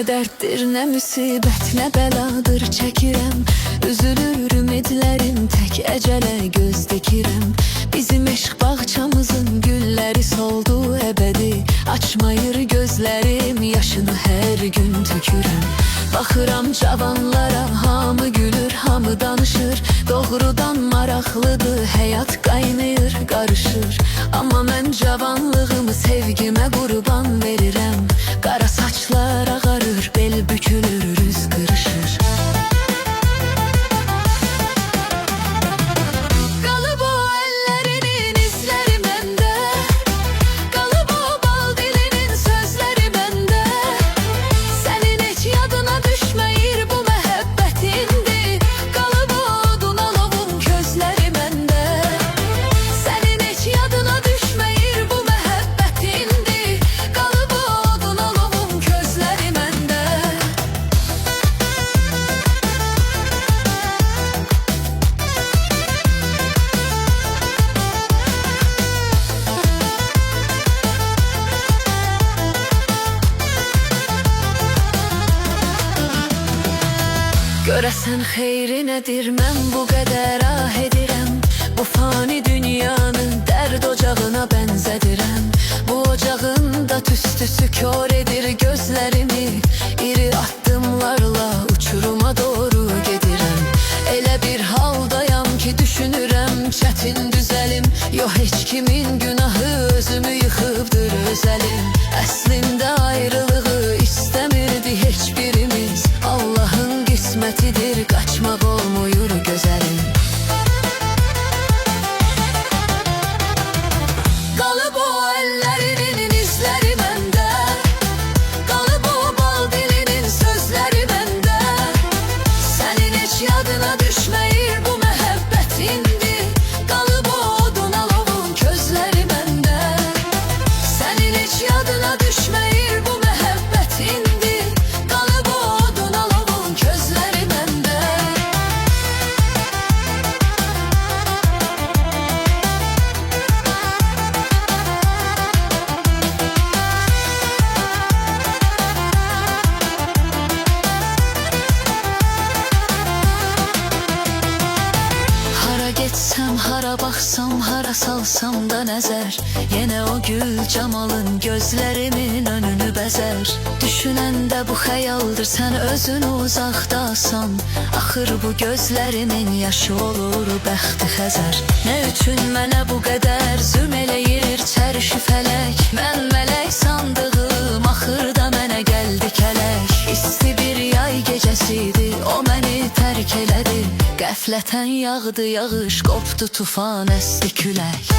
dərddir, nə müsibət, nə bəladır çəkirəm. Üzülür ümidlərim, tək əcələ göz dikirəm. Bizim eşq bağçamızın gülləri soldu əbədi. Açmayır gözlərim, yaşını hər gün tökürəm. Baxıram cavanlara, hamı gülür, hamı danışır. Doğrudan maraqlıdır, həyat qaynayır, qarışır. Amma mən cavanlığımı sevgimə qurban verirəm. Qara saçlar ağarır, bel bükülür, üz qırışır. Qalıb o əllərinin izləri məndə, qalıb o bal dilinin sözləri məndə. Sənin heç yadına düşməyir bu məhəbbətindir. Qalıb o odun alovun közləri məndə. Sənin heç yadına düşməyir bu məhəbbətindir. Qalıb o odun alovun közləri məndə. Görəsən xeyri nədir, mən bu qədər ah edirəm. Bu fani dünyanı dərd ocağına bənzədirəm. Bu ocağın da tüstüsü kör edir gözlərimi. İri addımlarla uçuruma doğru gedirəm. Elə bir haldayam ki düşünürəm, çətin düzəlim. Yox heç kimin günahı, özümü yıxıbdır özəlim. Əslində ayrılığı istəmirdi heç birimiz. Allahın qismətidir, qaçmaq olmuyur gözəlim. Qalıb o əllərinin izləri məndə, qalıb o bal dilinin sözləri məndə. Sənin heç yadına düşməyir bu məhəbbətindir. Qalıb o odun alovun közləri məndə. Sənin heç yadına düşməyir bu məhəbbətindir. Qalıb o odun alovun közləri məndə. Hara getsəm, hara baxsam, hara salsam da nəzər. Yenə o gül camalın gözlərimin önünü bəzər. Düşünəndə bu xəyaldır, sən özünü uzaqdasan. Axır bu gözlərimin yaşı olur bəxti xəzər. Nə üçün mənə bu qədər zülm eləyir çərşi fələk. Mən mələk sandığım axırda mənə gəldi kələk. İsti bir yay gecəsidir, o məni tərk elədi. Qəflətən yağdı yağış, qopdu tufan, əsdi külək.